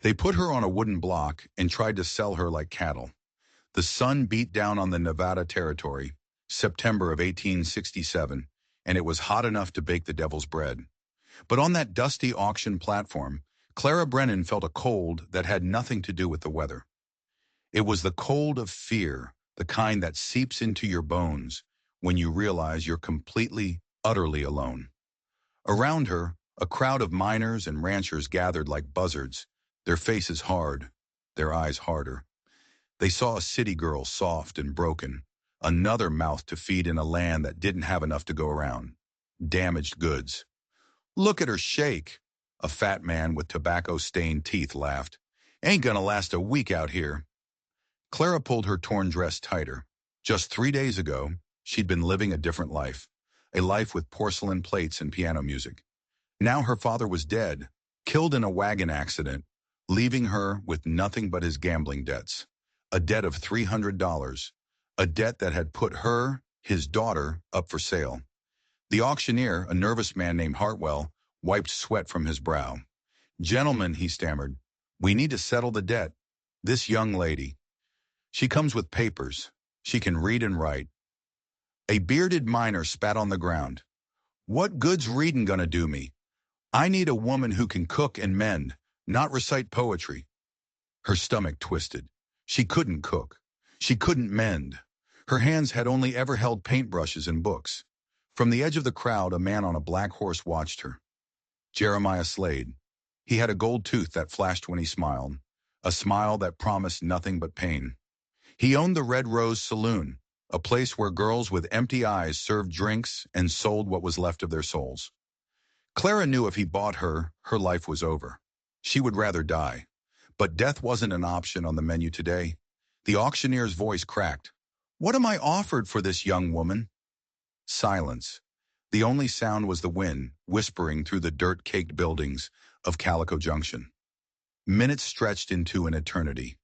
They put her on a wooden block and tried to sell her like cattle. The sun beat down on the Nevada territory, September of 1867, and it was hot enough to bake the devil's bread. But on that dusty auction platform, Clara Brennan felt a cold that had nothing to do with the weather. It was the cold of fear, the kind that seeps into your bones when you realize you're completely, utterly alone. Around her, a crowd of miners and ranchers gathered like buzzards, their faces hard, their eyes harder. They saw a city girl soft and broken, another mouth to feed in a land that didn't have enough to go around. Damaged goods. "Look at her shake," a fat man with tobacco-stained teeth laughed. "Ain't gonna last a week out here." Clara pulled her torn dress tighter. Just 3 days ago, she'd been living a different life, a life with porcelain plates and piano music. Now her father was dead, killed in a wagon accident, leaving her with nothing but his gambling debts. A debt of $300, a debt that had put her, his daughter, up for sale. The auctioneer, a nervous man named Hartwell, wiped sweat from his brow. "Gentlemen," he stammered, "we need to settle the debt. This young lady. She comes with papers. She can read and write." A bearded miner spat on the ground. "What good's reading gonna do me? I need a woman who can cook and mend, not recite poetry." Her stomach twisted. She couldn't cook. She couldn't mend. Her hands had only ever held paintbrushes and books. From the edge of the crowd, a man on a black horse watched her. Jeremiah Slade. He had a gold tooth that flashed when he smiled, a smile that promised nothing but pain. He owned the Red Rose Saloon, a place where girls with empty eyes served drinks and sold what was left of their souls. Clara knew if he bought her, her life was over. She would rather die. But death wasn't an option on the menu today. The auctioneer's voice cracked. "What am I offered for this young woman?" Silence. The only sound was the wind, whispering through the dirt-caked buildings of Calico Junction. Minutes stretched into an eternity.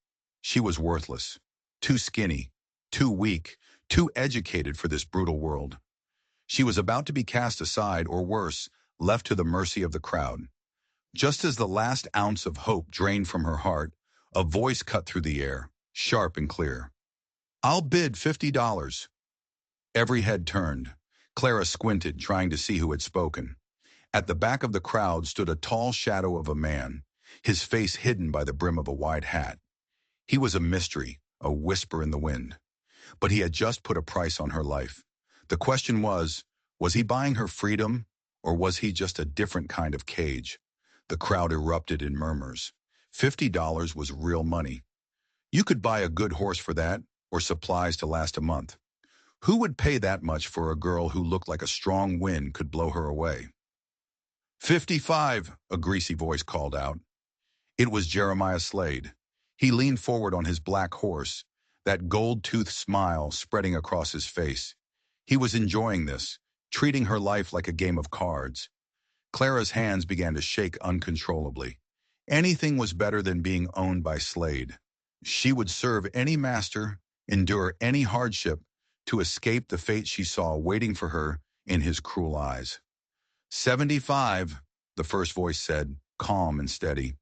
She was worthless. Too skinny, too weak, too educated for this brutal world. She was about to be cast aside, or worse, left to the mercy of the crowd. Just as the last ounce of hope drained from her heart, a voice cut through the air, sharp and clear. "I'll bid $50. Every head turned. Clara squinted, trying to see who had spoken. At the back of the crowd stood a tall shadow of a man, his face hidden by the brim of a wide hat. He was a mystery, a whisper in the wind. But he had just put a price on her life. The question was he buying her freedom, or was he just a different kind of cage? The crowd erupted in murmurs. $50 was real money. You could buy a good horse for that, or supplies to last a month. Who would pay that much for a girl who looked like a strong wind could blow her away? "55, a greasy voice called out. It was Jeremiah Slade. He leaned forward on his black horse, that gold-toothed smile spreading across his face. He was enjoying this, treating her life like a game of cards. Clara's hands began to shake uncontrollably. Anything was better than being owned by Slade. She would serve any master, endure any hardship, to escape the fate she saw waiting for her in his cruel eyes. 75, the first voice said, calm and steady.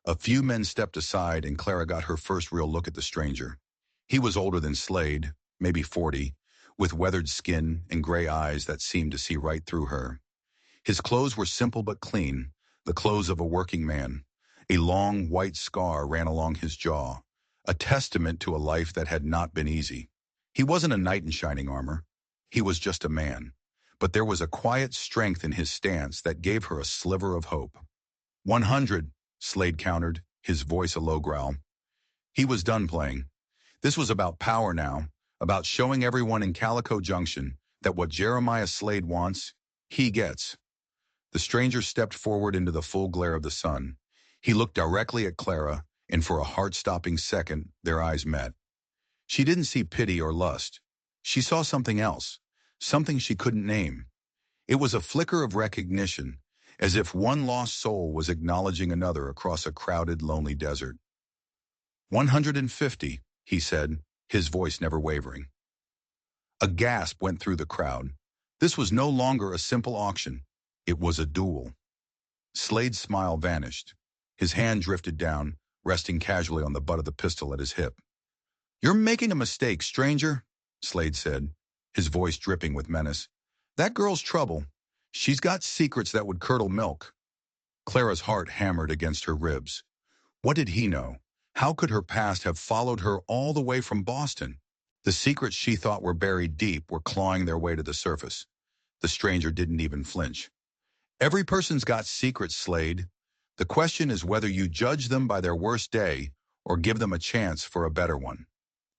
A few men stepped aside, and Clara got her first real look at the stranger. He was older than Slade, maybe 40, with weathered skin and gray eyes that seemed to see right through her. His clothes were simple but clean, the clothes of a working man. A long white scar ran along his jaw, a testament to a life that had not been easy. He wasn't a knight in shining armor. He was just a man. But there was a quiet strength in his stance that gave her a sliver of hope. 100, Slade countered, his voice a low growl. He was done playing. This was about power now, about showing everyone in Calico Junction that what Jeremiah Slade wants, he gets. The stranger stepped forward into the full glare of the sun. He looked directly at Clara, and for a heart-stopping second, their eyes met. She didn't see pity or lust. She saw something else, something she couldn't name. It was a flicker of recognition, as if one lost soul was acknowledging another across a crowded, lonely desert. 150, he said, his voice never wavering. A gasp went through the crowd. This was no longer a simple auction. It was a duel. Slade's smile vanished. His hand drifted down, resting casually on the butt of the pistol at his hip. "You're making a mistake, stranger," Slade said, his voice dripping with menace. "That girl's trouble. She's got secrets that would curdle milk." Clara's heart hammered against her ribs. What did he know? How could her past have followed her all the way from Boston? The secrets she thought were buried deep were clawing their way to the surface. The stranger didn't even flinch. "Every person's got secrets, Slade. The question is whether you judge them by their worst day or give them a chance for a better one."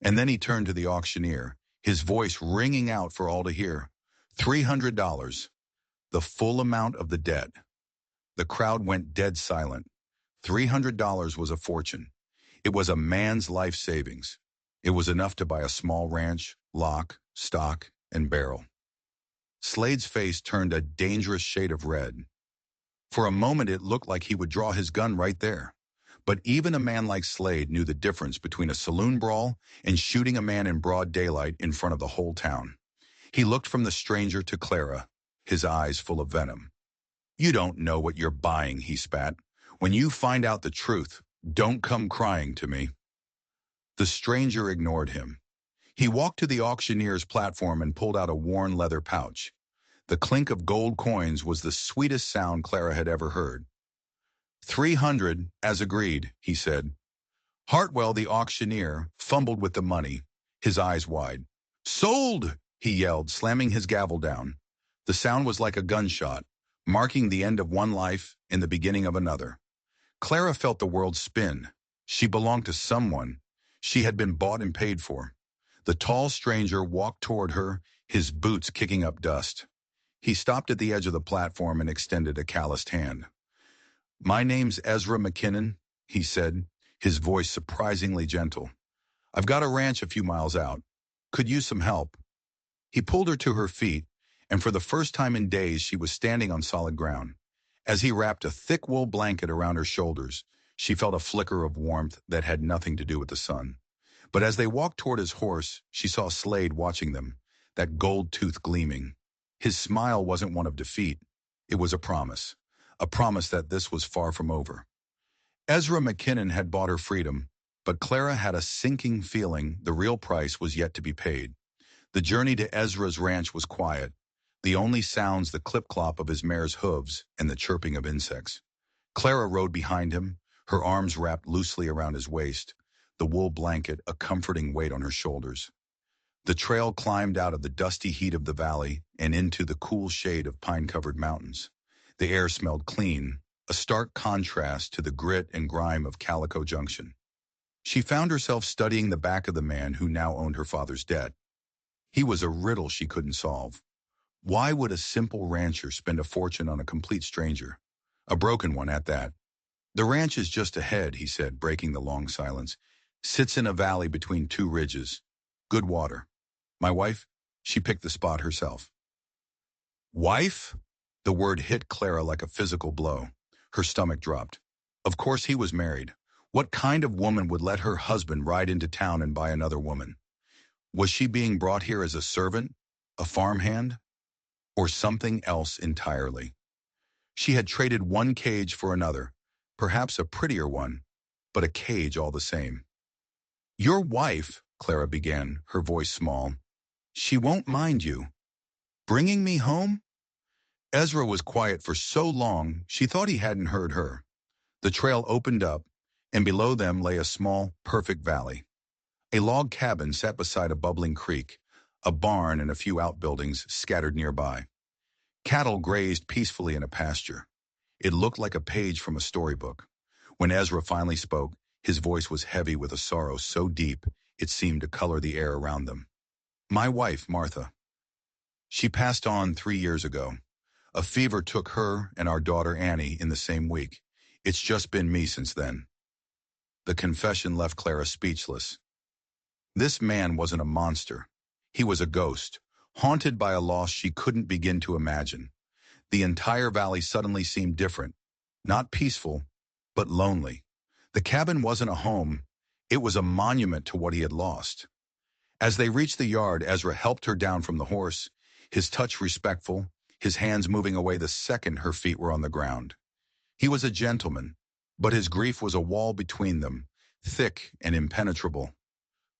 And then he turned to the auctioneer, his voice ringing out for all to hear. $300, the full amount of the debt. The crowd went dead silent. $300 was a fortune. It was a man's life savings. It was enough to buy a small ranch, lock, stock, and barrel. Slade's face turned a dangerous shade of red. For a moment it looked like he would draw his gun right there. But even a man like Slade knew the difference between a saloon brawl and shooting a man in broad daylight in front of the whole town. He looked from the stranger to Clara, his eyes full of venom. "You don't know what you're buying," he spat. "When you find out the truth, don't come crying to me." The stranger ignored him. He walked to the auctioneer's platform and pulled out a worn leather pouch. The clink of gold coins was the sweetest sound Clara had ever heard. 300, as agreed," he said. Hartwell, the auctioneer, fumbled with the money, his eyes wide. "Sold!" he yelled, slamming his gavel down. The sound was like a gunshot, marking the end of one life and the beginning of another. Clara felt the world spin. She belonged to someone. She had been bought and paid for. The tall stranger walked toward her, his boots kicking up dust. He stopped at the edge of the platform and extended a calloused hand. "My name's Ezra McKinnon," he said, his voice surprisingly gentle. "I've got a ranch a few miles out. Could use some help." He pulled her to her feet, and for the first time in days she was standing on solid ground. As he wrapped a thick wool blanket around her shoulders, she felt a flicker of warmth that had nothing to do with the sun. But as they walked toward his horse, she saw Slade watching them, that gold tooth gleaming. His smile wasn't one of defeat. It was a promise that this was far from over. Ezra McKinnon had bought her freedom, but Clara had a sinking feeling the real price was yet to be paid. The journey to Ezra's ranch was quiet, the only sounds the clip-clop of his mare's hooves and the chirping of insects. Clara rode behind him, her arms wrapped loosely around his waist, the wool blanket a comforting weight on her shoulders. The trail climbed out of the dusty heat of the valley and into the cool shade of pine-covered mountains. The air smelled clean, a stark contrast to the grit and grime of Calico Junction. She found herself studying the back of the man who now owned her father's debt. He was a riddle she couldn't solve. Why would a simple rancher spend a fortune on a complete stranger? A broken one at that. "The ranch is just ahead," he said, breaking the long silence. "Sits in a valley between two ridges. Good water. My wife, she picked the spot herself." Wife? The word hit Clara like a physical blow. Her stomach dropped. Of course he was married. What kind of woman would let her husband ride into town and buy another woman? Was she being brought here as a servant, a farmhand, or something else entirely? She had traded one cage for another, perhaps a prettier one, but a cage all the same. "Your wife," Clara began, her voice small, "she won't mind you bringing me home?" Ezra was quiet for so long she thought he hadn't heard her. The trail opened up, and below them lay a small, perfect valley. A log cabin sat beside a bubbling creek, a barn and a few outbuildings scattered nearby. Cattle grazed peacefully in a pasture. It looked like a page from a storybook. When Ezra finally spoke, his voice was heavy with a sorrow so deep it seemed to color the air around them. "My wife, Martha. She passed on 3 years ago. A fever took her and our daughter Annie in the same week. It's just been me since then." The confession left Clara speechless. This man wasn't a monster. He was a ghost, haunted by a loss she couldn't begin to imagine. The entire valley suddenly seemed different, not peaceful, but lonely. The cabin wasn't a home. It was a monument to what he had lost. As they reached the yard, Ezra helped her down from the horse, his touch respectful, his hands moving away the second her feet were on the ground. He was a gentleman, But his grief was a wall between them, thick and impenetrable.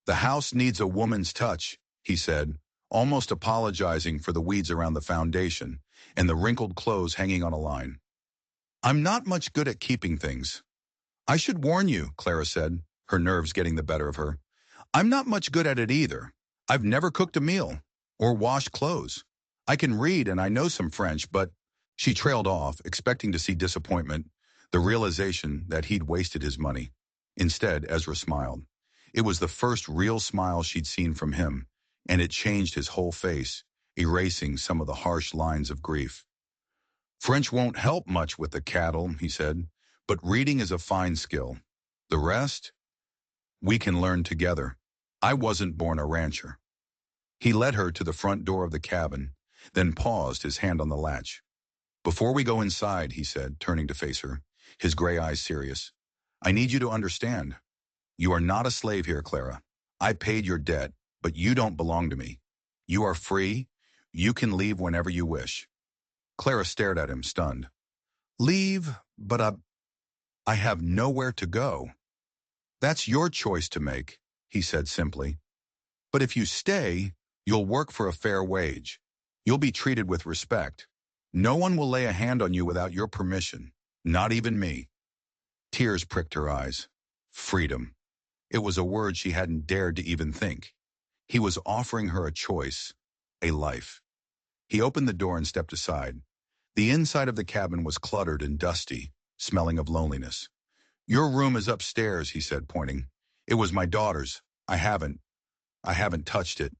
"The house needs a woman's touch," he said, almost apologizing for the weeds around the foundation and the wrinkled clothes hanging on a line. "I'm not much good at keeping things." "I should warn you," Clara said, her nerves getting the better of her. "I'm not much good at it either. I've never cooked a meal or washed clothes. I can read and I know some French, but—" She trailed off, expecting to see disappointment, the realization that he'd wasted his money. Instead, Ezra smiled. It was the first real smile she'd seen from him, and it changed his whole face, erasing some of the harsh lines of grief. "French won't help much with the cattle," he said, "but reading is a fine skill. The rest, we can learn together. I wasn't born a rancher." He led her to the front door of the cabin, then paused, his hand on the latch. "Before we go inside," he said, turning to face her, his gray eyes serious, "I need you to understand. You are not a slave here, Clara. I paid your debt, but you don't belong to me. You are free. You can leave whenever you wish." Clara stared at him, stunned. "Leave? But I have nowhere to go." "That's your choice to make," he said simply. "But if you stay, you'll work for a fair wage. You'll be treated with respect. No one will lay a hand on you without your permission, not even me." Tears pricked her eyes. Freedom. It was a word she hadn't dared to even think. He was offering her a choice, a life. He opened the door and stepped aside. The inside of the cabin was cluttered and dusty, smelling of loneliness. "Your room is upstairs," he said, pointing. "It was my daughter's. I haven't touched it."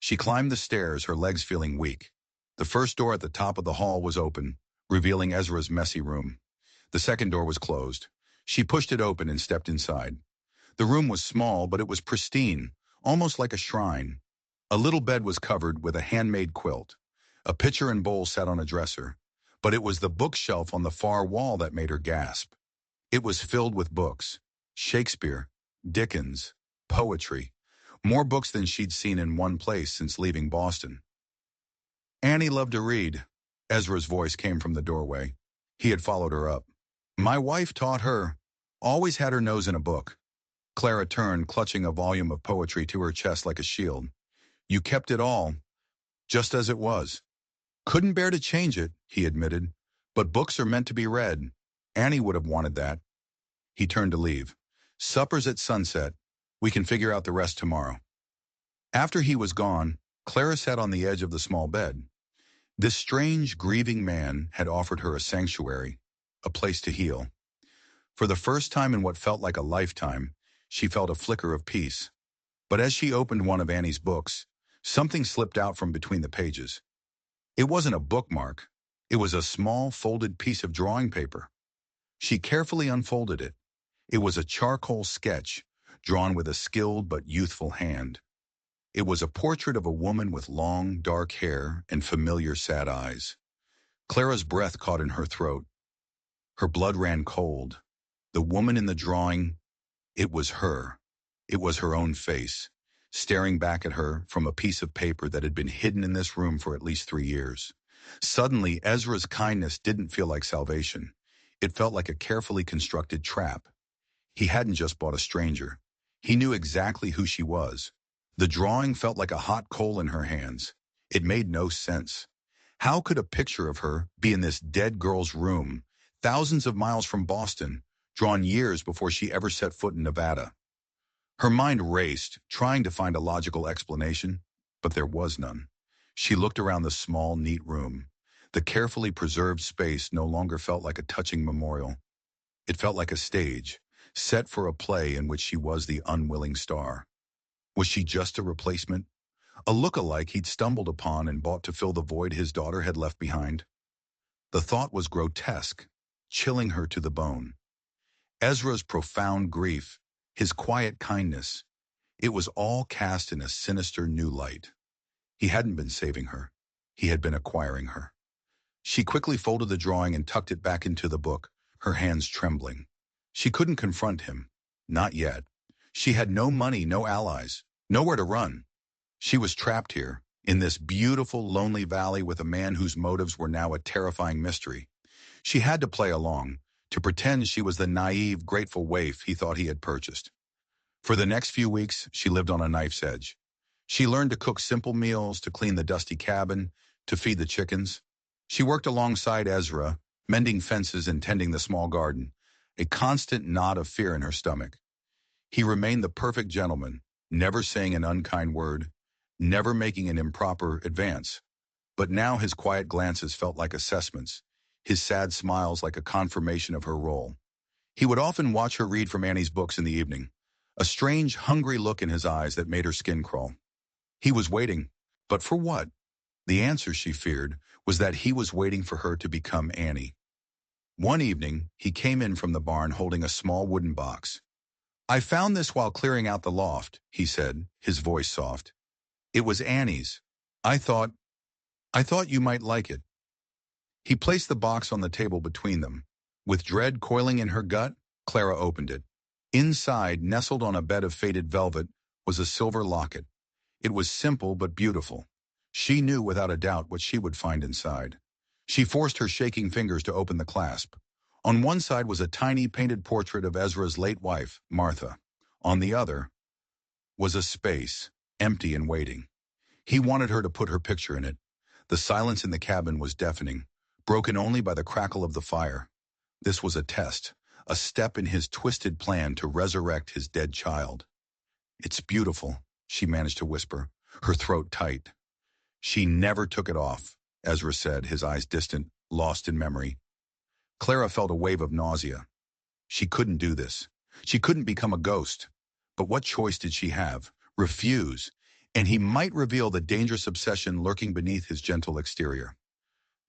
She climbed the stairs, her legs feeling weak. The first door at the top of the hall was open, revealing Ezra's messy room. The second door was closed. She pushed it open and stepped inside. The room was small, but it was pristine, almost like a shrine. A little bed was covered with a handmade quilt. A pitcher and bowl sat on a dresser, but it was the bookshelf on the far wall that made her gasp. It was filled with books: Shakespeare, Dickens, poetry, more books than she'd seen in one place since leaving Boston. "Annie loved to read." Ezra's voice came from the doorway. He had followed her up. "My wife taught her. Always had her nose in a book." Clara turned, clutching a volume of poetry to her chest like a shield. "You kept it all, just as it was." "Couldn't bear to change it," he admitted. "But books are meant to be read. Annie would have wanted that." He turned to leave. "Supper's at sunset. We can figure out the rest tomorrow." After he was gone, Clara sat on the edge of the small bed. This strange, grieving man had offered her a sanctuary, a place to heal. For the first time in what felt like a lifetime, she felt a flicker of peace. But as she opened one of Annie's books, something slipped out from between the pages. It wasn't a bookmark. It was a small, folded piece of drawing paper. She carefully unfolded it. It was a charcoal sketch, drawn with a skilled but youthful hand. It was a portrait of a woman with long, dark hair and familiar, sad eyes. Clara's breath caught in her throat. Her blood ran cold. The woman in the drawing, it was her. It was her own face, staring back at her from a piece of paper that had been hidden in this room for at least 3 years. Suddenly, Ezra's kindness didn't feel like salvation. It felt like a carefully constructed trap. He hadn't just bought a stranger. He knew exactly who she was. The drawing felt like a hot coal in her hands. It made no sense. How could a picture of her be in this dead girl's room, thousands of miles from Boston, drawn years before she ever set foot in Nevada? Her mind raced, trying to find a logical explanation, but there was none. She looked around the small, neat room. The carefully preserved space no longer felt like a touching memorial. It felt like a stage, set for a play in which she was the unwilling star. Was she just a replacement? A look-alike he'd stumbled upon and bought to fill the void his daughter had left behind? The thought was grotesque, chilling her to the bone. Ezra's profound grief, his quiet kindness, it was all cast in a sinister new light. He hadn't been saving her. He had been acquiring her. She quickly folded the drawing and tucked it back into the book, her hands trembling. She couldn't confront him. Not yet. She had no money, no allies, nowhere to run. She was trapped here, in this beautiful, lonely valley with a man whose motives were now a terrifying mystery. She had to play along, to pretend she was the naive, grateful waif he thought he had purchased. For the next few weeks, she lived on a knife's edge. She learned to cook simple meals, to clean the dusty cabin, to feed the chickens. She worked alongside Ezra, mending fences and tending the small garden, a constant knot of fear in her stomach. He remained the perfect gentleman, never saying an unkind word, never making an improper advance. But now his quiet glances felt like assessments, his sad smiles like a confirmation of her role. He would often watch her read from Annie's books in the evening, a strange, hungry look in his eyes that made her skin crawl. He was waiting, but for what? The answer, she feared, was that he was waiting for her to become Annie. One evening, he came in from the barn holding a small wooden box. "I found this while clearing out the loft," he said, his voice soft. "It was Annie's. I thought, I thought you might like it." He placed the box on the table between them. With dread coiling in her gut, Clara opened it. Inside, nestled on a bed of faded velvet, was a silver locket. It was simple but beautiful. She knew without a doubt what she would find inside. She forced her shaking fingers to open the clasp. On one side was a tiny painted portrait of Ezra's late wife, Martha. On the other was a space, empty and waiting. He wanted her to put her picture in it. The silence in the cabin was deafening, broken only by the crackle of the fire. This was a test, a step in his twisted plan to resurrect his dead child. "It's beautiful," she managed to whisper, her throat tight. "She never took it off," Ezra said, his eyes distant, lost in memory. Clara felt a wave of nausea. She couldn't do this. She couldn't become a ghost. But what choice did she have? Refuse, and he might reveal the dangerous obsession lurking beneath his gentle exterior.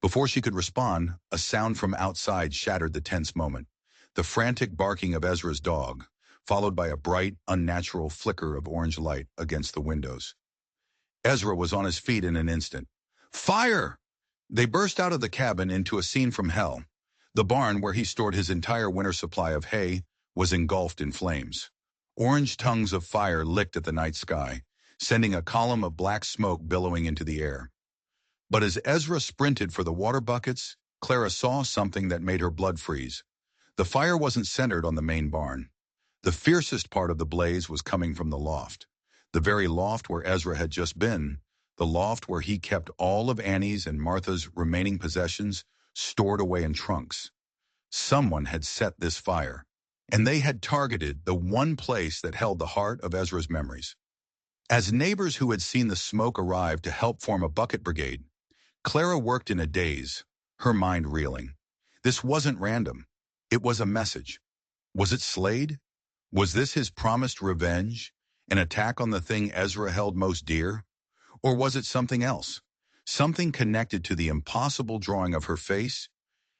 Before she could respond, a sound from outside shattered the tense moment. The frantic barking of Ezra's dog, followed by a bright, unnatural flicker of orange light against the windows. Ezra was on his feet in an instant. "Fire!" They burst out of the cabin into a scene from hell. The barn, where he stored his entire winter supply of hay, was engulfed in flames. Orange tongues of fire licked at the night sky, sending a column of black smoke billowing into the air. But as Ezra sprinted for the water buckets, Clara saw something that made her blood freeze. The fire wasn't centered on the main barn. The fiercest part of the blaze was coming from the loft. The very loft where Ezra had just been, the loft where he kept all of Annie's and Martha's remaining possessions stored away in trunks. Someone had set this fire, and they had targeted the one place that held the heart of Ezra's memories. As neighbors who had seen the smoke arrived to help form a bucket brigade, Clara worked in a daze, her mind reeling. This wasn't random. It was a message. Was it Slade? Was this his promised revenge, an attack on the thing Ezra held most dear? Or was it something else? Something connected to the impossible drawing of her face?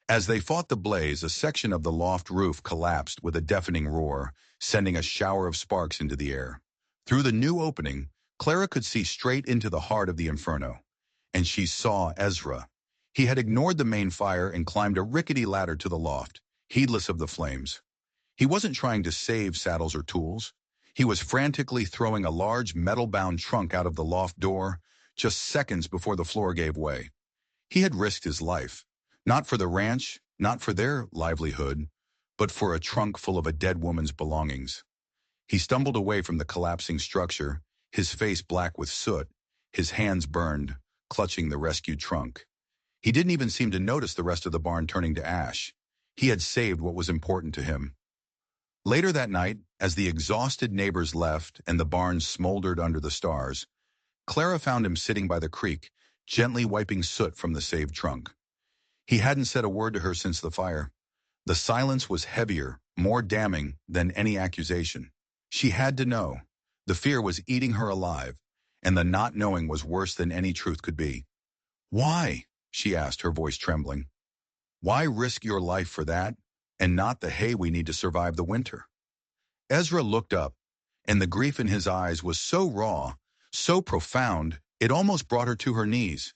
As they fought the blaze, a section of the loft roof collapsed with a deafening roar, sending a shower of sparks into the air. Through the new opening, Clara could see straight into the heart of the inferno. And she saw Ezra. He had ignored the main fire and climbed a rickety ladder to the loft, heedless of the flames. He wasn't trying to save saddles or tools. He was frantically throwing a large metal-bound trunk out of the loft door just seconds before the floor gave way. He had risked his life, not for the ranch, not for their livelihood, but for a trunk full of a dead woman's belongings. He stumbled away from the collapsing structure, his face black with soot, his hands burned, clutching the rescued trunk. He didn't even seem to notice the rest of the barn turning to ash. He had saved what was important to him. Later that night, as the exhausted neighbors left and the barn smoldered under the stars, Clara found him sitting by the creek, gently wiping soot from the saved trunk. He hadn't said a word to her since the fire. The silence was heavier, more damning than any accusation. She had to know. The fear was eating her alive, and the not knowing was worse than any truth could be. "Why?" she asked, her voice trembling. "Why risk your life for that, and not the hay we need to survive the winter?" Ezra looked up, and the grief in his eyes was so raw, so profound, it almost brought her to her knees.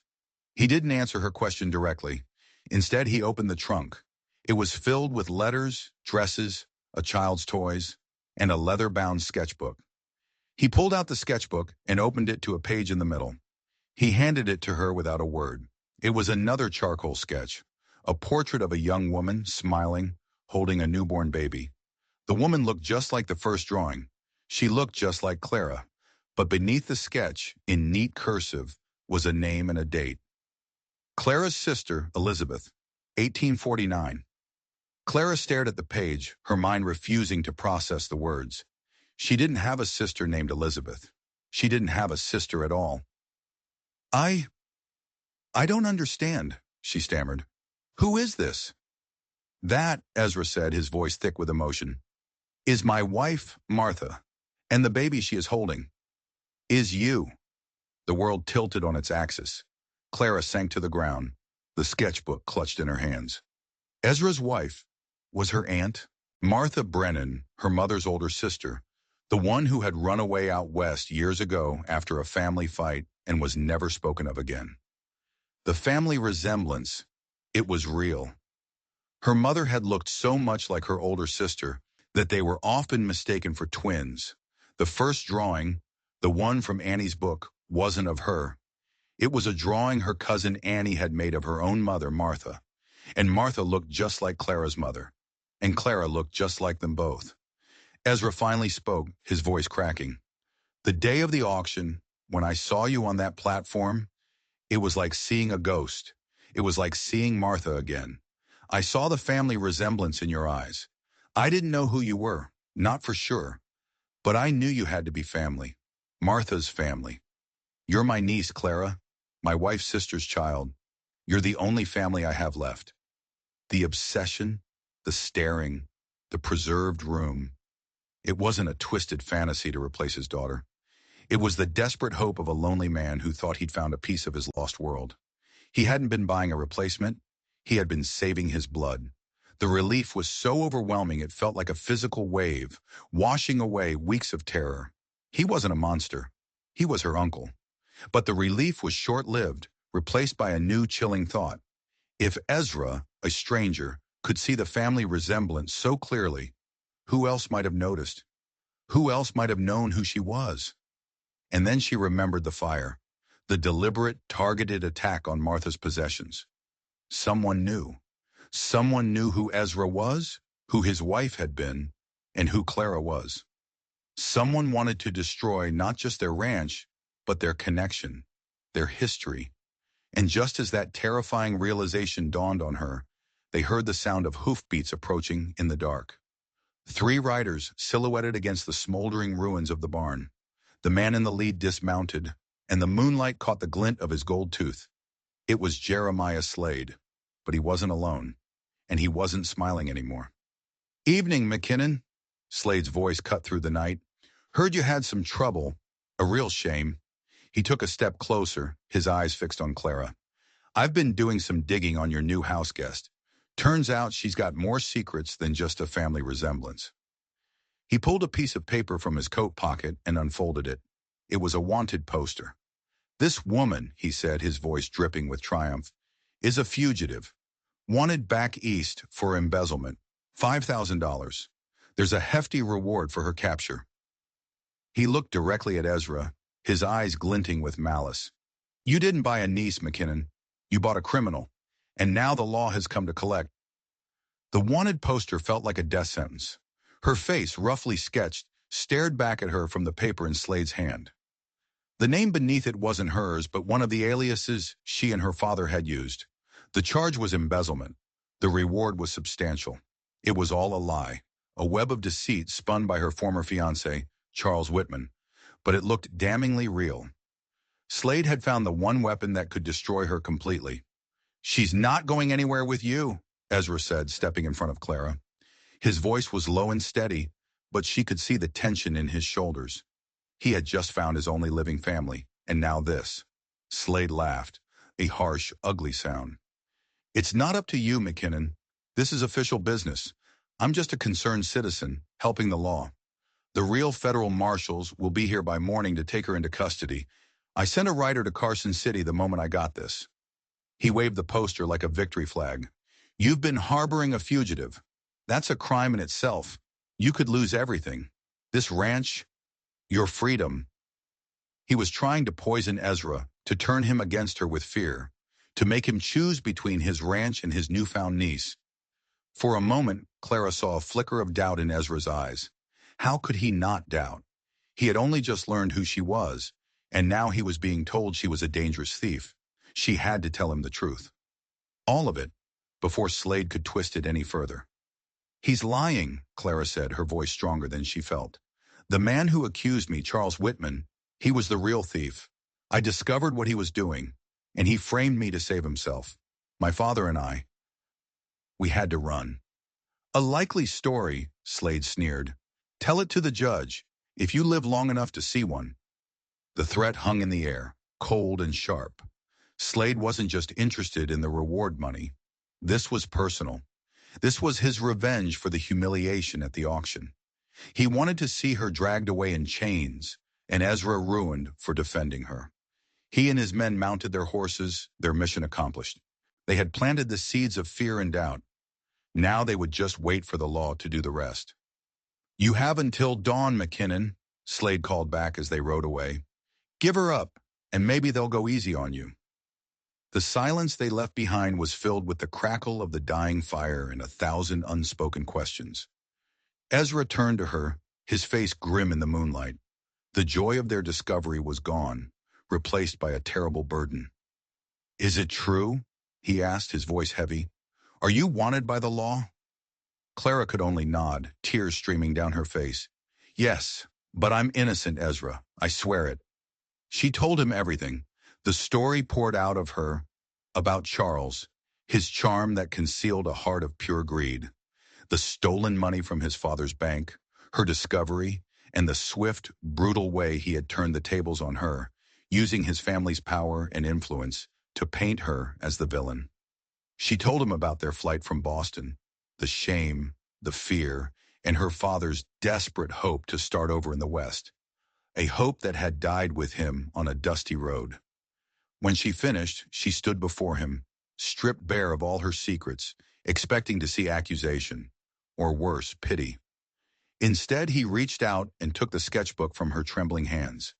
He didn't answer her question directly. Instead, he opened the trunk. It was filled with letters, dresses, a child's toys, and a leather-bound sketchbook. He pulled out the sketchbook and opened it to a page in the middle. He handed it to her without a word. It was another charcoal sketch, a portrait of a young woman, smiling, holding a newborn baby. The woman looked just like the first drawing. She looked just like Clara. But beneath the sketch, in neat cursive, was a name and a date. Clara's sister, Elizabeth, 1849. Clara stared at the page, her mind refusing to process the words. She didn't have a sister named Elizabeth. She didn't have a sister at all. I don't understand, she stammered. Who is this? That, Ezra said, his voice thick with emotion, is my wife, Martha, and the baby she is holding is you. The world tilted on its axis. Clara sank to the ground, the sketchbook clutched in her hands. Ezra's wife was her aunt, Martha Brennan, her mother's older sister, the one who had run away out west years ago after a family fight and was never spoken of again. The family resemblance, it was real. Her mother had looked so much like her older sister that they were often mistaken for twins. The first drawing, the one from Annie's book, wasn't of her. It was a drawing her cousin Annie had made of her own mother, Martha. And Martha looked just like Clara's mother. And Clara looked just like them both. Ezra finally spoke, his voice cracking. The day of the auction, when I saw you on that platform, it was like seeing a ghost. It was like seeing Martha again. I saw the family resemblance in your eyes. I didn't know who you were, not for sure. But I knew you had to be family. Martha's family. You're my niece, Clara, my wife's sister's child. You're the only family I have left. The obsession, the staring, the preserved room. It wasn't a twisted fantasy to replace his daughter. It was the desperate hope of a lonely man who thought he'd found a piece of his lost world. He hadn't been buying a replacement. He had been saving his blood. The relief was so overwhelming it felt like a physical wave, washing away weeks of terror. He wasn't a monster. He was her uncle. But the relief was short-lived, replaced by a new chilling thought. If Ezra, a stranger, could see the family resemblance so clearly, who else might have noticed? Who else might have known who she was? And then she remembered the fire, the deliberate, targeted attack on Martha's possessions. Someone knew. Someone knew who Ezra was, who his wife had been, and who Clara was. Someone wanted to destroy not just their ranch, but their connection, their history. And just as that terrifying realization dawned on her, they heard the sound of hoofbeats approaching in the dark. 3 riders silhouetted against the smoldering ruins of the barn. The man in the lead dismounted, and the moonlight caught the glint of his gold tooth. It was Jeremiah Slade, but he wasn't alone, and he wasn't smiling anymore. Evening, McKinnon, Slade's voice cut through the night. Heard you had some trouble. A real shame. He took a step closer, his eyes fixed on Clara. I've been doing some digging on your new house guest. Turns out she's got more secrets than just a family resemblance. He pulled a piece of paper from his coat pocket and unfolded it. It was a wanted poster. This woman, he said, his voice dripping with triumph, is a fugitive. Wanted back east for embezzlement. $5,000. There's a hefty reward for her capture. He looked directly at Ezra, his eyes glinting with malice. You didn't buy a niece, McKinnon. You bought a criminal. And now the law has come to collect. The wanted poster felt like a death sentence. Her face, roughly sketched, stared back at her from the paper in Slade's hand. The name beneath it wasn't hers, but one of the aliases she and her father had used. The charge was embezzlement. The reward was substantial. It was all a lie, a web of deceit spun by her former fiancé, Charles Whitman. But it looked damningly real. Slade had found the one weapon that could destroy her completely. She's not going anywhere with you, Ezra said, stepping in front of Clara. His voice was low and steady, but she could see the tension in his shoulders. He had just found his only living family, and now this. Slade laughed, a harsh, ugly sound. It's not up to you, McKinnon. This is official business. I'm just a concerned citizen, helping the law. The real federal marshals will be here by morning to take her into custody. I sent a rider to Carson City the moment I got this. He waved the poster like a victory flag. You've been harboring a fugitive. That's a crime in itself. You could lose everything. This ranch, your freedom. He was trying to poison Ezra, to turn him against her with fear, to make him choose between his ranch and his newfound niece. For a moment, Clara saw a flicker of doubt in Ezra's eyes. How could he not doubt? He had only just learned who she was, and now he was being told she was a dangerous thief. She had to tell him the truth. All of it, before Slade could twist it any further. "He's lying," Clara said, her voice stronger than she felt. "The man who accused me, Charles Whitman, he was the real thief. I discovered what he was doing, and he framed me to save himself. My father and I, we had to run." "A likely story," Slade sneered. "Tell it to the judge, if you live long enough to see one." The threat hung in the air, cold and sharp. Slade wasn't just interested in the reward money. This was personal. This was his revenge for the humiliation at the auction. He wanted to see her dragged away in chains, and Ezra ruined for defending her. He and his men mounted their horses, their mission accomplished. They had planted the seeds of fear and doubt. Now they would just wait for the law to do the rest. "You have until dawn, McKinnon," Slade called back as they rode away. "Give her up, and maybe they'll go easy on you." The silence they left behind was filled with the crackle of the dying fire and 1,000 unspoken questions. Ezra turned to her, his face grim in the moonlight. The joy of their discovery was gone, replaced by a terrible burden. "Is it true?" he asked, his voice heavy. "Are you wanted by the law?" Clara could only nod, tears streaming down her face. "Yes, but I'm innocent, Ezra. I swear it." She told him everything. The story poured out of her about Charles, his charm that concealed a heart of pure greed, the stolen money from his father's bank, her discovery, and the swift, brutal way he had turned the tables on her, using his family's power and influence to paint her as the villain. She told him about their flight from Boston, the shame, the fear, and her father's desperate hope to start over in the West, a hope that had died with him on a dusty road. When she finished, she stood before him, stripped bare of all her secrets, expecting to see accusation, or worse, pity. Instead, he reached out and took the sketchbook from her trembling hands.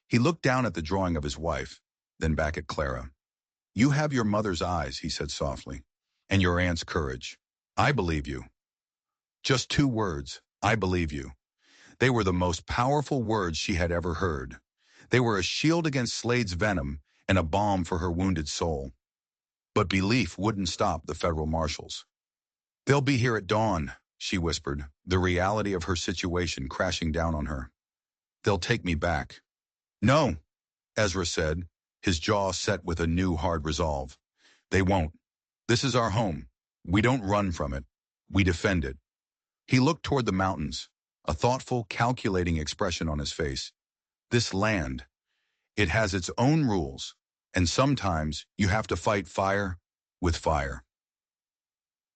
He looked down at the drawing of his wife, then back at Clara. "You have your mother's eyes," he said softly, "and your aunt's courage. I believe you." Just 2 words, "I believe you." They were the most powerful words she had ever heard. They were a shield against Slade's venom and a balm for her wounded soul. But belief wouldn't stop the federal marshals. "They'll be here at dawn," she whispered, the reality of her situation crashing down on her. "They'll take me back." "No," Ezra said, his jaw set with a new hard resolve. "They won't. This is our home. We don't run from it. We defend it." He looked toward the mountains, a thoughtful, calculating expression on his face. "This land, it has its own rules, and sometimes you have to fight fire with fire."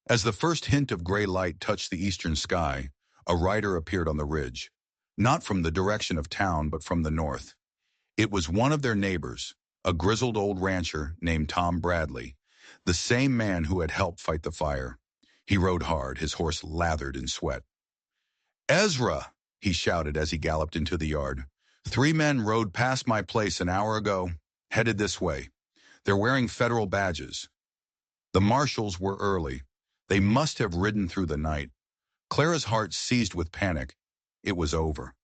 As the first hint of gray light touched the eastern sky, a rider appeared on the ridge, not from the direction of town but from the north. It was one of their neighbors, a grizzled old rancher named Tom Bradley, the same man who had helped fight the fire. He rode hard, his horse lathered in sweat. "Ezra!" he shouted as he galloped into the yard. "3 men rode past my place an hour ago, headed this way. They're wearing federal badges." The marshals were early. They must have ridden through the night. Clara's heart seized with panic. It was over.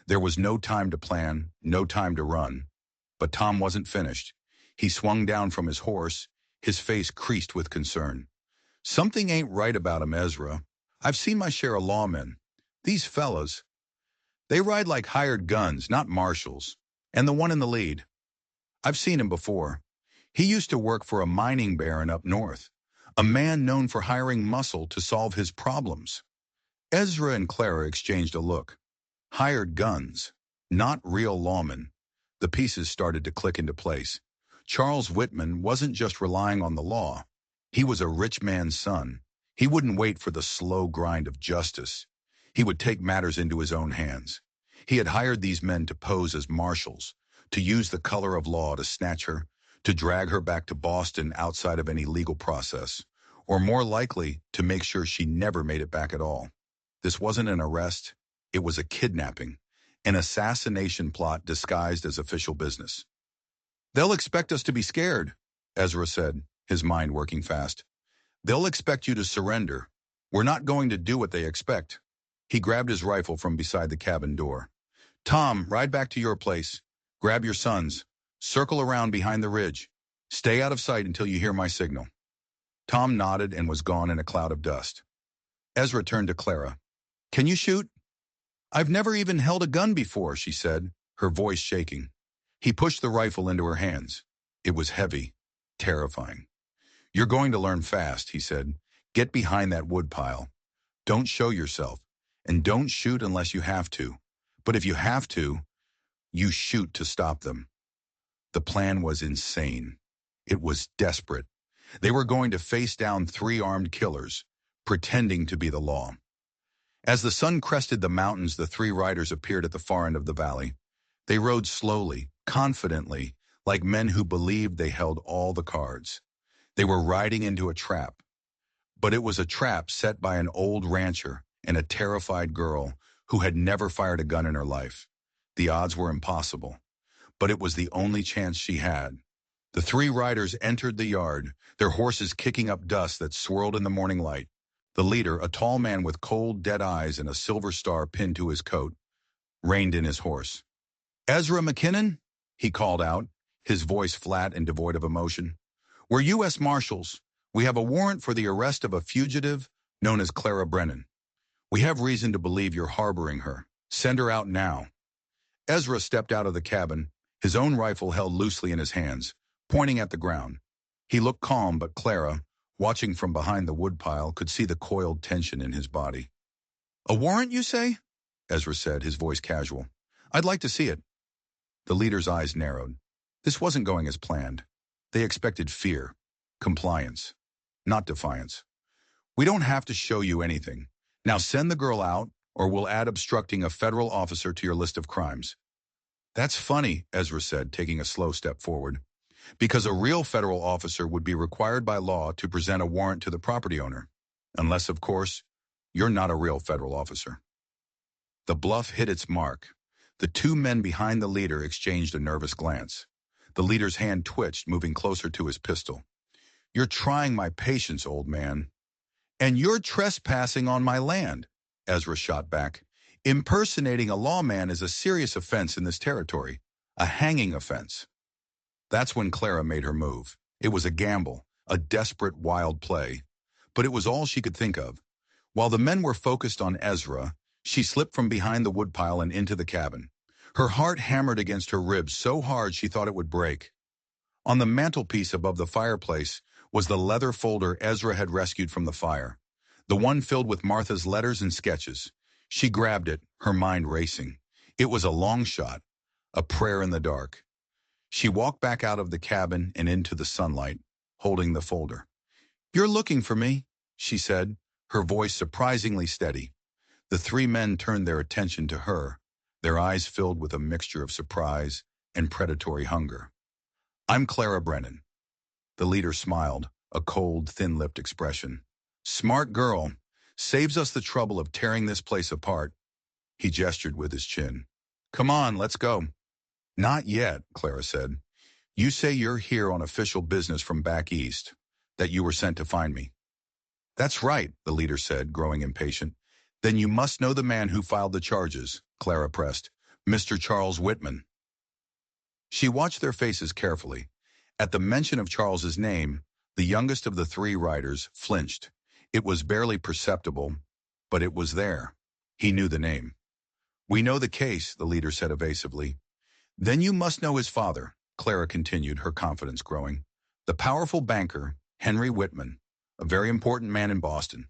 There was no time to plan, no time to run. But Tom wasn't finished. He swung down from his horse, his face creased with concern. "Something ain't right about him, Ezra. I've seen my share of lawmen. These fellas, they ride like hired guns, not marshals. And the one in the lead, I've seen him before. He used to work for a mining baron up north, a man known for hiring muscle to solve his problems." Ezra and Clara exchanged a look. Hired guns, not real lawmen. The pieces started to click into place. Charles Whitman wasn't just relying on the law. He was a rich man's son. He wouldn't wait for the slow grind of justice. He would take matters into his own hands. He had hired these men to pose as marshals, to use the color of law to snatch her, to drag her back to Boston outside of any legal process, or more likely, to make sure she never made it back at all. This wasn't an arrest. It was a kidnapping, an assassination plot disguised as official business. "They'll expect us to be scared," Ezra said, his mind working fast. "They'll expect you to surrender. We're not going to do what they expect. He grabbed his rifle from beside the cabin door. Tom, ride back to your place. Grab your sons. Circle around behind the ridge. Stay out of sight until you hear my signal. Tom nodded and was gone in a cloud of dust. Ezra turned to Clara. Can you shoot? I've never even held a gun before, she said, her voice shaking. He pushed the rifle into her hands. It was heavy, terrifying. You're going to learn fast, he said. Get behind that wood pile. Don't show yourself, and don't shoot unless you have to. But if you have to, you shoot to stop them. The plan was insane. It was desperate. They were going to face down 3 armed killers, pretending to be the law. As the sun crested the mountains, the 3 riders appeared at the far end of the valley. They rode slowly, confidently, like men who believed they held all the cards. They were riding into a trap. But it was a trap set by an old rancher and a terrified girl who had never fired a gun in her life. The odds were impossible, but it was the only chance she had. The 3 riders entered the yard, their horses kicking up dust that swirled in the morning light. The leader, a tall man with cold, dead eyes and a silver star pinned to his coat, reined in his horse. Ezra McKinnon, he called out, his voice flat and devoid of emotion. We're U.S. Marshals. We have a warrant for the arrest of a fugitive known as Clara Brennan. We have reason to believe you're harboring her. Send her out now. Ezra stepped out of the cabin, his own rifle held loosely in his hands, pointing at the ground. He looked calm, but Clara, watching from behind the woodpile, could see the coiled tension in his body. A warrant, you say? Ezra said, his voice casual. I'd like to see it. The leader's eyes narrowed. This wasn't going as planned. They expected fear, compliance, not defiance. We don't have to show you anything. Now send the girl out, or we'll add obstructing a federal officer to your list of crimes. That's funny, Ezra said, taking a slow step forward, because a real federal officer would be required by law to present a warrant to the property owner. Unless, of course, you're not a real federal officer. The bluff hit its mark. The 2 men behind the leader exchanged a nervous glance. The leader's hand twitched, moving closer to his pistol. You're trying my patience, old man. And you're trespassing on my land, Ezra shot back. Impersonating a lawman is a serious offense in this territory, a hanging offense. That's when Clara made her move. It was a gamble, a desperate, wild play. But it was all she could think of. While the men were focused on Ezra, she slipped from behind the woodpile and into the cabin. Her heart hammered against her ribs so hard she thought it would break. On the mantelpiece above the fireplace was the leather folder Ezra had rescued from the fire, the one filled with Martha's letters and sketches. She grabbed it, her mind racing. It was a long shot, a prayer in the dark. She walked back out of the cabin and into the sunlight, holding the folder. You're looking for me, she said, her voice surprisingly steady. The 3 men turned their attention to her, their eyes filled with a mixture of surprise and predatory hunger. I'm Clara Brennan. The leader smiled, a cold, thin-lipped expression. Smart girl, saves us the trouble of tearing this place apart. He gestured with his chin. Come on, let's go. Not yet, Clara said. You say you're here on official business from back east, that you were sent to find me. That's right, the leader said, growing impatient. Then you must know the man who filed the charges, Clara pressed. Mr. Charles Whitman. She watched their faces carefully. At the mention of Charles's name, the youngest of the 3 riders flinched. It was barely perceptible, but it was there. He knew the name. We know the case, the leader said evasively. Then you must know his father, Clara continued, her confidence growing. The powerful banker, Henry Whitman, a very important man in Boston.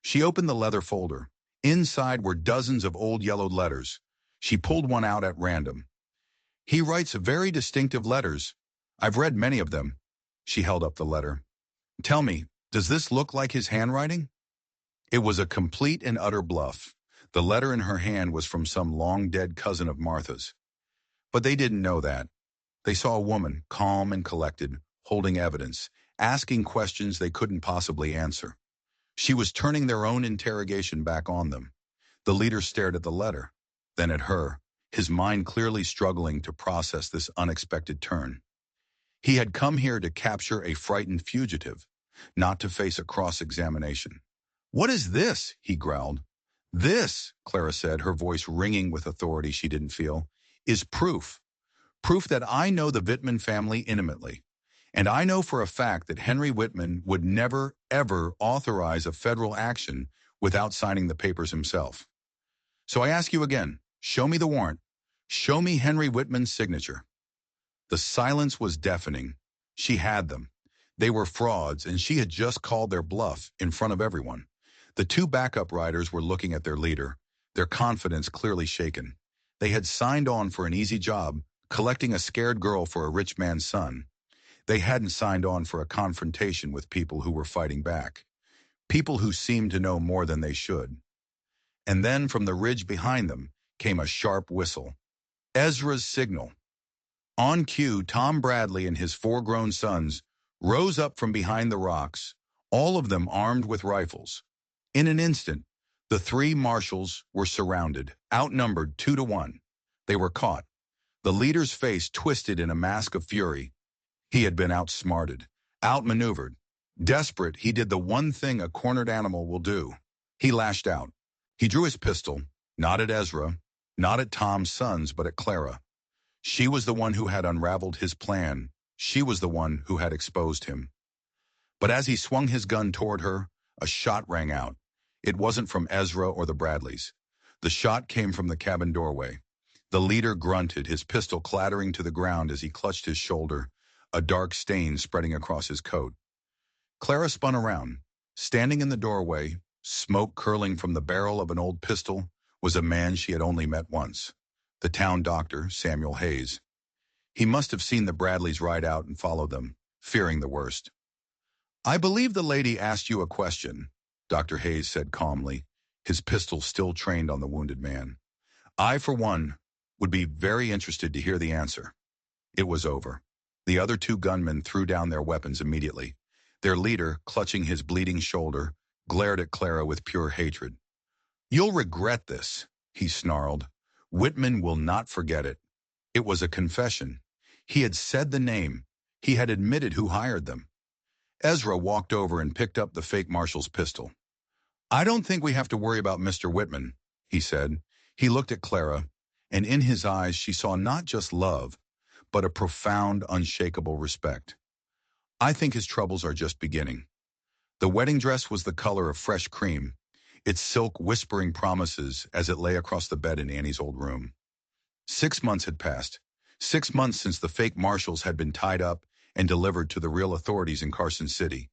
She opened the leather folder. Inside were dozens of old yellowed letters. She pulled one out at random. He writes very distinctive letters. I've read many of them. She held up the letter. Tell me, does this look like his handwriting? It was a complete and utter bluff. The letter in her hand was from some long-dead cousin of Martha's. But they didn't know that. They saw a woman, calm and collected, holding evidence, asking questions they couldn't possibly answer. She was turning their own interrogation back on them. The leader stared at the letter, then at her, his mind clearly struggling to process this unexpected turn. He had come here to capture a frightened fugitive, not to face a cross-examination. "What is this?" he growled. "This," Clara said, her voice ringing with authority she didn't feel, "is proof. Proof that I know the Whitman family intimately. And I know for a fact that Henry Whitman would never, ever authorize a federal action without signing the papers himself. So I ask you again, show me the warrant. Show me Henry Whitman's signature." The silence was deafening. She had them. They were frauds, and she had just called their bluff in front of everyone. The two backup riders were looking at their leader, their confidence clearly shaken. They had signed on for an easy job, collecting a scared girl for a rich man's son. They hadn't signed on for a confrontation with people who were fighting back. People who seemed to know more than they should. And then from the ridge behind them came a sharp whistle. Ezra's signal. On cue, Tom Bradley and his 4 grown sons rose up from behind the rocks, all of them armed with rifles. In an instant, the 3 marshals were surrounded, outnumbered 2 to 1. They were caught. The leader's face twisted in a mask of fury. He had been outsmarted, outmaneuvered. Desperate, he did the one thing a cornered animal will do. He lashed out. He drew his pistol, not at Ezra, not at Tom's sons, but at Clara. She was the one who had unraveled his plan. She was the one who had exposed him. But as he swung his gun toward her, a shot rang out. It wasn't from Ezra or the Bradleys. The shot came from the cabin doorway. The leader grunted, his pistol clattering to the ground as he clutched his shoulder, a dark stain spreading across his coat. Clara spun around. Standing in the doorway, smoke curling from the barrel of an old pistol, was a man she had only met once. The town doctor, Samuel Hayes. He must have seen the Bradleys ride out and follow them, fearing the worst. "I believe the lady asked you a question," Dr. Hayes said calmly, his pistol still trained on the wounded man. "I, for one, would be very interested to hear the answer." It was over. The other 2 gunmen threw down their weapons immediately. Their leader, clutching his bleeding shoulder, glared at Clara with pure hatred. "You'll regret this," he snarled. "Whitman will not forget it." It was a confession. He had said the name. He had admitted who hired them. Ezra walked over and picked up the fake marshal's pistol. "I don't think we have to worry about Mr. Whitman," he said. He looked at Clara, and in his eyes she saw not just love, but a profound, unshakable respect. "I think his troubles are just beginning." The wedding dress was the color of fresh cream, its silk whispering promises as it lay across the bed in Annie's old room. 6 months had passed. 6 months since the fake marshals had been tied up and delivered to the real authorities in Carson City.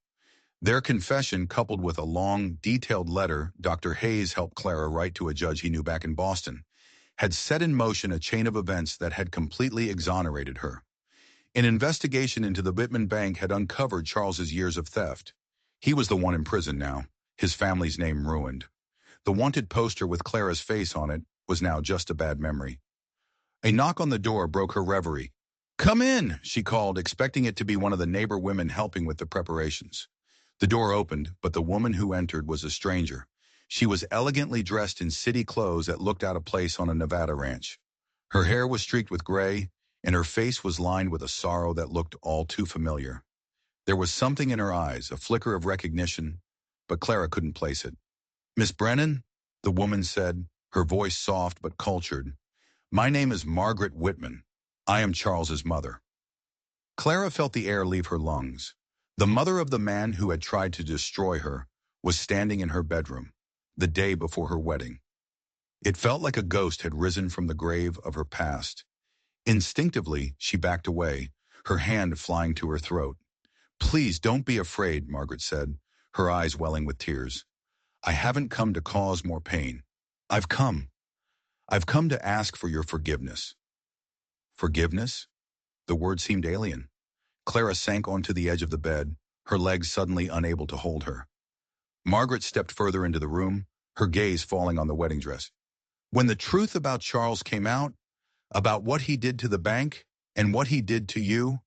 Their confession, coupled with a long, detailed letter Dr. Hayes helped Clara write to a judge he knew back in Boston, had set in motion a chain of events that had completely exonerated her. An investigation into the Whitman Bank had uncovered Charles's years of theft. He was the one in prison now, his family's name ruined. The wanted poster with Clara's face on it was now just a bad memory. A knock on the door broke her reverie. "Come in," she called, expecting it to be one of the neighbor women helping with the preparations. The door opened, but the woman who entered was a stranger. She was elegantly dressed in city clothes that looked out of place on a Nevada ranch. Her hair was streaked with gray, and her face was lined with a sorrow that looked all too familiar. There was something in her eyes, a flicker of recognition, but Clara couldn't place it. "Miss Brennan," the woman said, her voice soft but cultured. "My name is Margaret Whitman. I am Charles's mother." Clara felt the air leave her lungs. The mother of the man who had tried to destroy her was standing in her bedroom, the day before her wedding. It felt like a ghost had risen from the grave of her past. Instinctively, she backed away, her hand flying to her throat. "Please don't be afraid," Margaret said, her eyes welling with tears. "I haven't come to cause more pain. I've come. I've come to ask for your forgiveness." Forgiveness? The word seemed alien. Clara sank onto the edge of the bed, her legs suddenly unable to hold her. Margaret stepped further into the room, her gaze falling on the wedding dress. "When the truth about Charles came out, about what he did to the bank and what he did to you,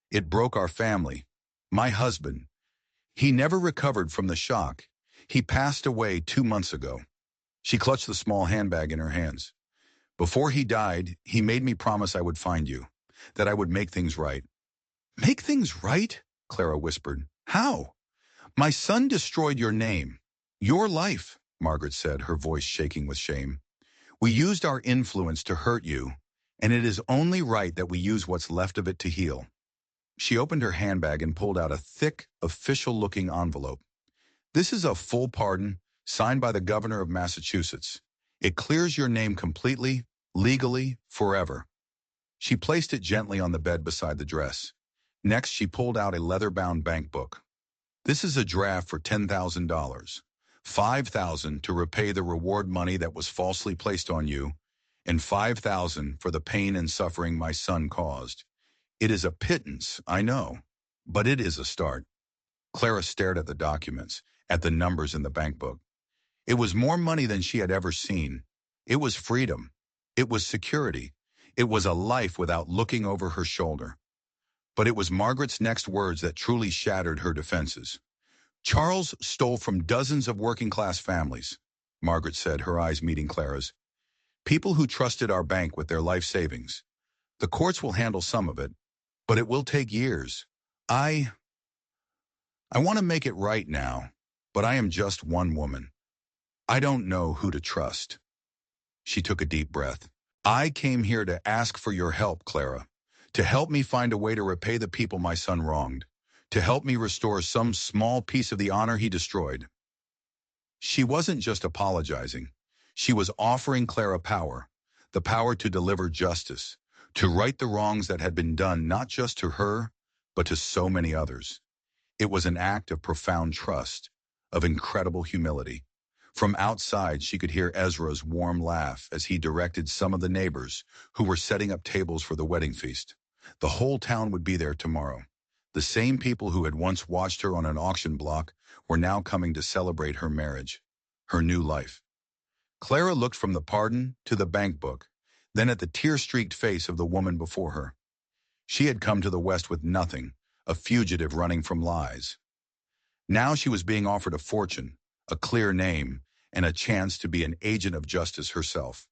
it broke our family. My husband. He never recovered from the shock. He passed away 2 months ago." She clutched the small handbag in her hands. "Before he died, he made me promise I would find you, that I would make things right." "Make things right?" Clara whispered. "How?" "My son destroyed your name. Your life, Margaret said, her voice shaking with shame. We used our influence to hurt you, and it is only right that we use what's left of it to heal. She opened her handbag and pulled out a thick, official-looking envelope. This is a full pardon, signed by the governor of Massachusetts. It clears your name completely, legally, forever. She placed it gently on the bed beside the dress. Next, she pulled out a leather-bound bank book. This is a draft for $10,000. $5,000 to repay the reward money that was falsely placed on you, and $5,000 for the pain and suffering my son caused. It is a pittance, I know, but it is a start. Clara stared at the documents, at the numbers in the bank book. It was more money than she had ever seen. It was freedom. It was security. It was a life without looking over her shoulder. But it was Margaret's next words that truly shattered her defenses. Charles stole from dozens of working-class families, Margaret said, her eyes meeting Clara's. People who trusted our bank with their life savings. The courts will handle some of it, but it will take years. I want to make it right now, but I am just one woman. I don't know who to trust. She took a deep breath. I came here to ask for your help, Clara, to help me find a way to repay the people my son wronged, to help me restore some small piece of the honor he destroyed. She wasn't just apologizing. She was offering Clara power, the power to deliver justice, to right the wrongs that had been done not just to her, but to so many others. It was an act of profound trust, of incredible humility. From outside, she could hear Ezra's warm laugh as he directed some of the neighbors who were setting up tables for the wedding feast. The whole town would be there tomorrow. The same people who had once watched her on an auction block were now coming to celebrate her marriage, her new life. Clara looked from the pardon to the bank book, then at the tear-streaked face of the woman before her. She had come to the West with nothing, a fugitive running from lies. Now she was being offered a fortune, a clear name, and a chance to be an agent of justice herself.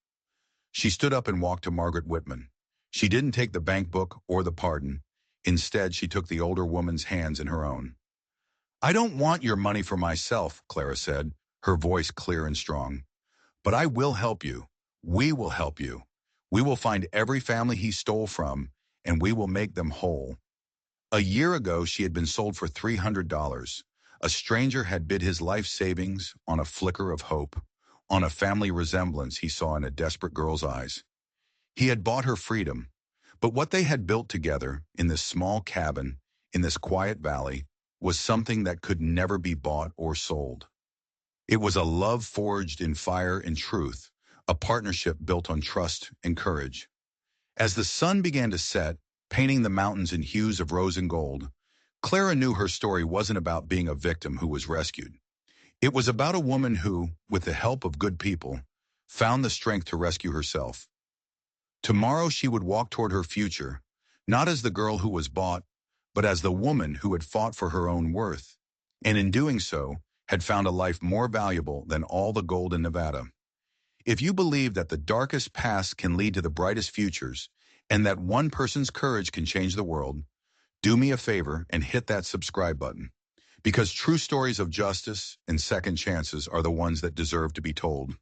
She stood up and walked to Margaret Whitman. She didn't take the bank book or the pardon. Instead, she took the older woman's hands in her own. I don't want your money for myself, Clara said, her voice clear and strong. But I will help you. We will help you. We will find every family he stole from, and we will make them whole. A year ago, she had been sold for $300. A stranger had bid his life savings on a flicker of hope, on a family resemblance he saw in a desperate girl's eyes. He had bought her freedom, but what they had built together in this small cabin, in this quiet valley, was something that could never be bought or sold. It was a love forged in fire and truth, a partnership built on trust and courage. As the sun began to set, painting the mountains in hues of rose and gold, Clara knew her story wasn't about being a victim who was rescued. It was about a woman who, with the help of good people, found the strength to rescue herself. Tomorrow she would walk toward her future, not as the girl who was bought, but as the woman who had fought for her own worth, and in doing so, had found a life more valuable than all the gold in Nevada. If you believe that the darkest past can lead to the brightest futures, and that one person's courage can change the world, do me a favor and hit that subscribe button. Because true stories of justice and second chances are the ones that deserve to be told.